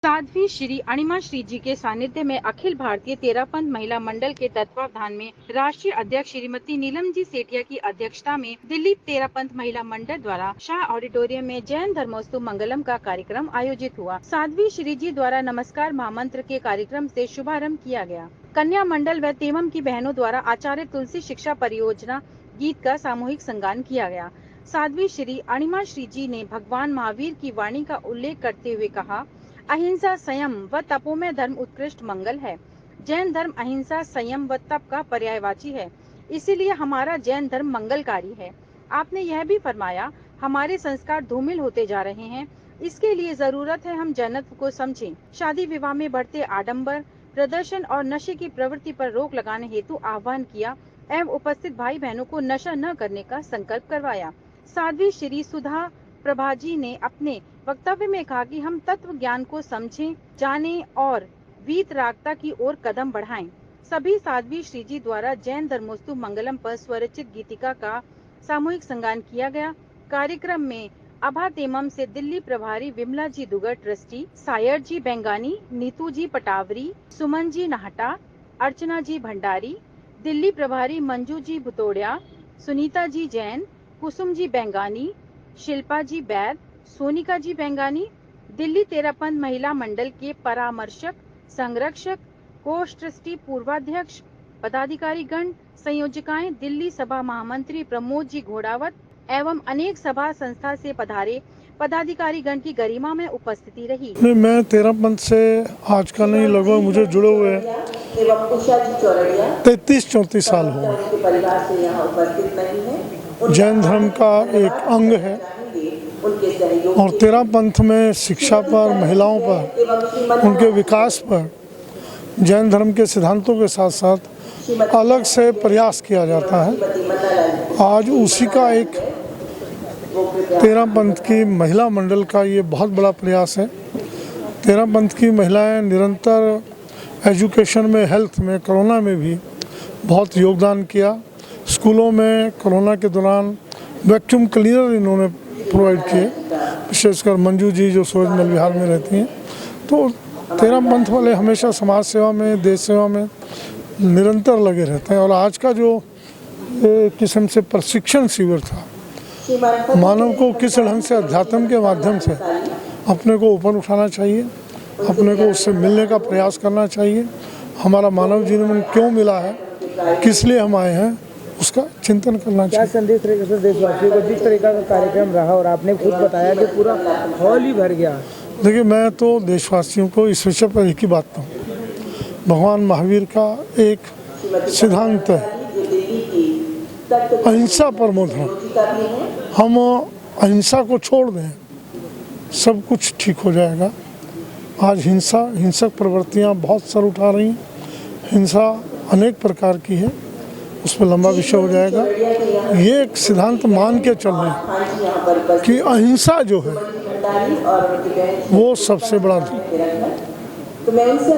साध्वी श्री अणिमा श्री जी के सानिध्य में अखिल भारतीय तेरापंथ महिला मंडल के तत्वावधान में राष्ट्रीय अध्यक्ष श्रीमती नीलम जी सेठिया की अध्यक्षता में दिल्ली तेरापंथ महिला मंडल द्वारा शाह ऑडिटोरियम में जैन धर्मोस्तु मंगलम का कार्यक्रम आयोजित हुआ। साध्वी श्री जी द्वारा नमस्कार महामंत्र के कार्यक्रम से शुभारंभ किया गया। कन्या मंडल व तेमम की बहनों द्वारा आचार्य तुलसी शिक्षा परियोजना गीत का सामूहिक संगान किया गया। साध्वी श्री अणिमा श्री जी ने भगवान महावीर की वाणी का उल्लेख करते हुए कहा, अहिंसा, संयम व तपोमय धर्म उत्कृष्ट मंगल है। जैन धर्म अहिंसा, संयम व तप का पर्यायवाची है, इसीलिए हमारा जैन धर्म मंगलकारी है। आपने यह भी फरमाया, हमारे संस्कार धूमिल होते जा रहे हैं, इसके लिए जरूरत है हम जैनत्व को समझें। शादी विवाह में बढ़ते आडंबर, प्रदर्शन और नशे की प्रवृत्ति पर रोक लगाने हेतु आह्वान किया एवं उपस्थित भाई बहनों को नशा न करने का संकल्प करवाया। साध्वी श्री सुधा प्रभा जी ने अपने वक्तव्य में कहा कि हम तत्व ज्ञान को समझें, जानें और वीतरागता की ओर कदम बढ़ाएं। सभी साध्वी श्री जी द्वारा जैन धर्मोस्तु मंगलम पर स्वरचित गीतिका का सामूहिक संगान किया गया। कार्यक्रम में अभा तेमम से दिल्ली प्रभारी विमला जी दुगर ट्रस्टी, सायर जी बेंगानी, नीतू जी पटावरी, सुमन जी नाहटा, अर्चना जी भंडारी, दिल्ली प्रभारी मंजू जी भुतोड़िया, सुनीता जी जैन, कुसुम जी बेंगानी, शिल्पा जी बैद, सोनिका जी बेंगानी, दिल्ली तेरापंथ महिला मंडल के परामर्शक, संरक्षक, कोष ट्रस्टी, पूर्वाध्यक्ष, पदाधिकारीगण, संयोजकाएं, दिल्ली सभा महामंत्री प्रमोद जी घोड़ावत एवं अनेक सभा संस्था से पधारे पदाधिकारीगण की गरिमा में उपस्थिति रही। नहीं, मैं तेरापंथ से आज का नहीं, लगभग मुझे जुड़े हुए 33-34 साल हो गए। जैन धर्म का एक अंग है और तेरापंथ में शिक्षा पर, महिलाओं पर, उनके विकास पर जैन धर्म के सिद्धांतों के साथ साथ अलग से प्रयास किया जाता है। आज उसी का एक तेरापंथ की महिला मंडल का ये बहुत बड़ा प्रयास है। तेरापंथ की महिलाएं निरंतर एजुकेशन में, हेल्थ में, कोरोना में भी बहुत योगदान किया। स्कूलों में कोरोना के दौरान वैक्यूम क्लीनर इन्होंने प्रोवाइड किए, विशेषकर मंजू जी जो सूरज मल विहार में रहती हैं। तो तेरापंथ वाले हमेशा समाज सेवा में, देश सेवा में निरंतर लगे रहते हैं। और आज का जो एक किस्म से प्रशिक्षण शिविर था, मानव को किस ढंग से अध्यात्म के माध्यम से अपने को ऊपर उठाना चाहिए, अपने को उससे मिलने का प्रयास करना चाहिए, हमारा मानव जीवन क्यों मिला है, किस लिए हम आए हैं, उसका चिंतन करना चाहिए। क्या संदेश रहेगा देशवासियों को? जिस तरीका का कार्यक्रम रहा और आपने खुद बताया कि पूरा हॉल ही भर गया। देखिए, मैं तो देशवासियों को इस विषय पर एक ही बात कहूँ, भगवान महावीर का एक सिद्धांत है, अहिंसा परमो धर्म। हम अहिंसा को छोड़ दें, सब कुछ ठीक हो जाएगा। आज हिंसक प्रवृत्तियाँ बहुत सर उठा रही हैं। हिंसा अनेक प्रकार की है, उस पर लंबा विषय हो जाएगा। ये एक सिद्धांत मान के चल रहे हैं कि अहिंसा जो है वो सबसे बड़ा धर्म है। तो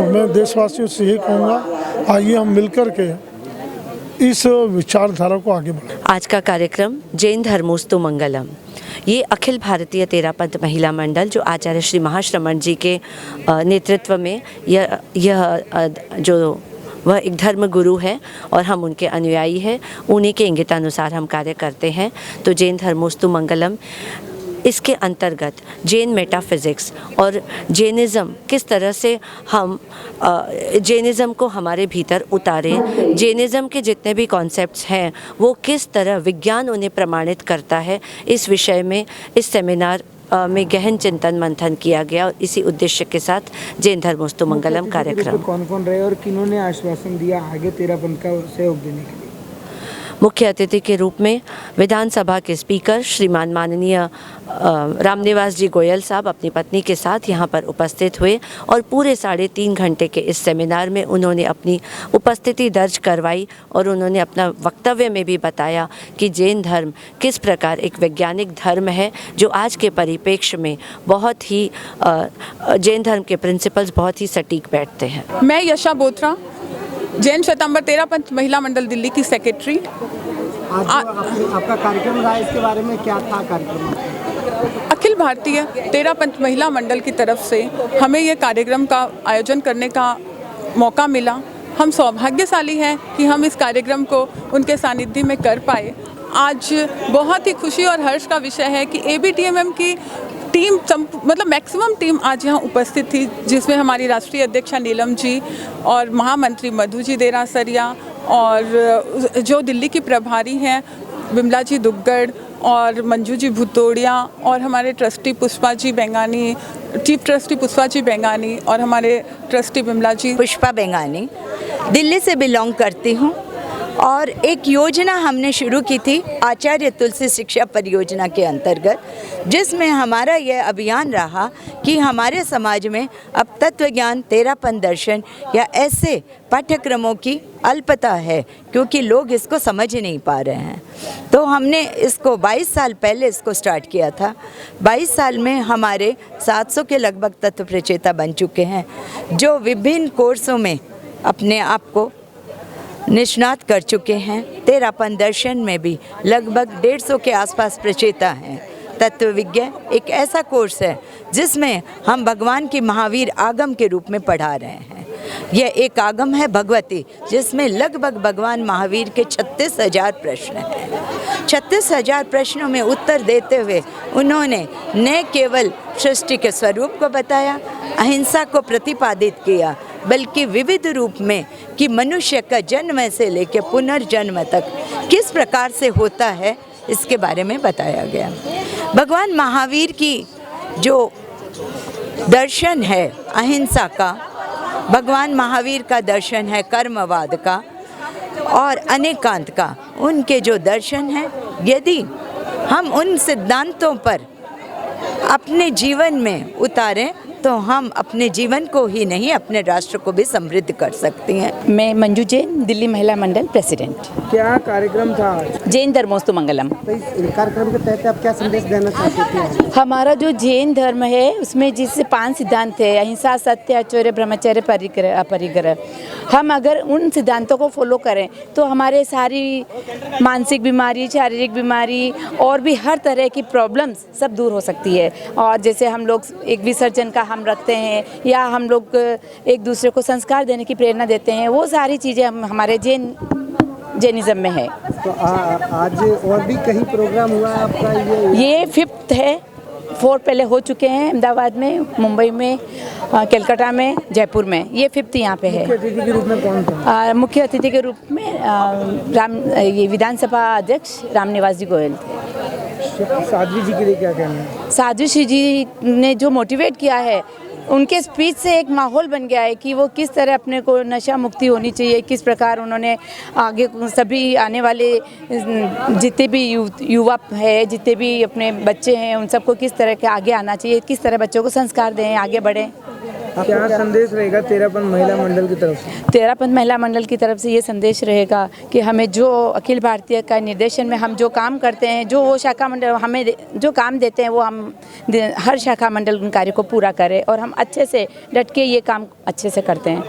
मैं देशवासियों से यही कहूँगा, आइए हम मिलकर के इस विचारधारा को आगे बढ़ाएं। आज का कार्यक्रम जैन धर्मोस्तु मंगलम, ये अखिल भारतीय तेरापंथ महिला मंडल जो आचार्य श्री महाश्रमण जी के नेतृत्व में यह जो वह एक धर्म गुरु है और हम उनके अनुयायी हैं, उन्हीं के इंगितानुसार हम कार्य करते हैं। तो जैन धर्मोस्तु मंगलम, इसके अंतर्गत जैन मेटाफिज़िक्स और जैनिज़्म किस तरह से हम जैनिज़्म को हमारे भीतर उतारें, जैनिज़्म के जितने भी कॉन्सेप्ट्स हैं वो किस तरह विज्ञान उन्हें प्रमाणित करता है, इस विषय में इस सेमिनार में गहन चिंतन मंथन किया गया। और इसी उद्देश्य के साथ जैन धर्मोस्तु मंगलम कार्यक्रम। कौन-कौन रहे और किन्होंने आश्वासन दिया आगे तेरापंथ का सहयोग देने के लिए? मुख्य अतिथि के रूप में विधानसभा के स्पीकर श्रीमान माननीय रामनिवास जी गोयल साहब अपनी पत्नी के साथ यहाँ पर उपस्थित हुए और पूरे 3.5 घंटे के इस सेमिनार में उन्होंने अपनी उपस्थिति दर्ज करवाई और उन्होंने अपना वक्तव्य में भी बताया कि जैन धर्म किस प्रकार एक वैज्ञानिक धर्म है जो आज के परिप्रेक्ष्य में बहुत ही जैन धर्म के प्रिंसिपल्स बहुत ही सटीक बैठते हैं। मैं यशा बोत्रा, जैन श्वेतांबर तेरापंथ महिला मंडल दिल्ली की सेक्रेटरी। आज आपका कार्यक्रम रहा, इसके बारे में क्या था कार्यक्रम? अखिल भारतीय तेरापंथ महिला मंडल की तरफ से हमें ये कार्यक्रम का आयोजन करने का मौका मिला। हम सौभाग्यशाली हैं कि हम इस कार्यक्रम को उनके सानिध्य में कर पाए। आज बहुत ही खुशी और हर्ष का विषय है कि ABTMM की टीम मतलब मैक्सिमम टीम आज यहाँ उपस्थित थी, जिसमें हमारी राष्ट्रीय अध्यक्षा नीलम जी और महामंत्री मधु जी देरासरिया और जो दिल्ली की प्रभारी हैं विमला जी दुग्गड़ और मंजू जी भुतोड़िया और हमारे trustee Pushpa ji Bengani, chief trustee Pushpa ji Bengani और हमारे ट्रस्टी विमला जी। पुष्पा बेंगानी दिल्ली से बिलोंग करती हूँ और एक योजना हमने शुरू की थी आचार्य तुलसी शिक्षा परियोजना के अंतर्गत, जिसमें हमारा यह अभियान रहा कि हमारे समाज में अब तत्व ज्ञान, तेरापंथ दर्शन या ऐसे पाठ्यक्रमों की अल्पता है क्योंकि लोग इसको समझ नहीं पा रहे हैं। तो हमने इसको 22 साल पहले इसको स्टार्ट किया था। 22 साल में हमारे 700 के लगभग तत्व प्रचेता बन चुके हैं, जो विभिन्न कोर्सों में अपने आप को निष्णात कर चुके हैं। तेरापंथ दर्शन में भी लगभग 150 के आसपास प्रचेता हैं। तत्व विज्ञान एक ऐसा कोर्स है जिसमें हम भगवान की महावीर आगम के रूप में पढ़ा रहे हैं। यह एक आगम है भगवती, जिसमें लगभग भगवान महावीर के 36,000 प्रश्न हैं। 36,000 प्रश्नों में उत्तर देते हुए उन्होंने न केवल सृष्टि के स्वरूप को बताया, अहिंसा को प्रतिपादित किया, बल्कि विविध रूप में कि मनुष्य का जन्म से लेकर पुनर्जन्म तक किस प्रकार से होता है इसके बारे में बताया गया। भगवान महावीर की जो दर्शन है अहिंसा का, भगवान महावीर का दर्शन है कर्मवाद का और अनेकांत का, उनके जो दर्शन हैं, यदि हम उन सिद्धांतों पर अपने जीवन में उतारें तो हम अपने जीवन को ही नहीं अपने राष्ट्र को भी समृद्ध कर सकती हैं। मैं मंजू जैन, दिल्ली महिला मंडल प्रेसिडेंट। क्या कार्यक्रम था आज? जैन धर्मोस्तु मंगलम। तो इस कार्यक्रम के तहत आप क्या संदेश देना चाहते थे? हमारा जो जैन धर्म है उसमें जिससे 5 सिद्धांत है, अहिंसा, सत्य, आचर्य, ब्रह्मचर्य, परिग्रह, अपरिग्रह। हम अगर उन सिद्धांतों को फॉलो करें तो हमारे सारी मानसिक बीमारी, शारीरिक बीमारी और भी हर तरह की प्रॉब्लम्स सब दूर हो सकती है। और जैसे हम लोग एक विसर्जन का हम रखते हैं या हम लोग एक दूसरे को संस्कार देने की प्रेरणा देते हैं, वो सारी चीज़ें हम हमारे जैनिज़्म में है। तो आज और भी कहीं प्रोग्राम हुआ आपका? ये 5th है। 4 पहले हो चुके हैं अहमदाबाद में, मुंबई में, कलकत्ता में, जयपुर में। ये 5th यहाँ पे है। मुख्य अतिथि के रूप में कौन था? मुख्य अतिथि के रूप में ये विधानसभा अध्यक्ष रामनिवास जी गोयल थे। साध्वी जी के लिए क्या कहना है? साध्वी जी ने जो मोटिवेट किया है, उनके स्पीच से एक माहौल बन गया है कि वो किस तरह अपने को नशा मुक्ति होनी चाहिए, किस प्रकार उन्होंने आगे सभी आने वाले जितने भी युवा है, जितने भी अपने बच्चे हैं, उन सबको किस तरह के आगे आना चाहिए, किस तरह बच्चों को संस्कार दें, आगे बढ़ें। क्या संदेश रहेगा तेरापंथ महिला मंडल की तरफ से? तेरापंथ महिला मंडल की तरफ से ये संदेश रहेगा कि हमें जो अखिल भारतीय का निर्देशन में हम जो काम करते हैं, जो वो शाखा मंडल हमें जो काम देते हैं, वो हम हर शाखा मंडल उन कार्य को पूरा करें और हम अच्छे से डट के ये काम अच्छे से करते हैं।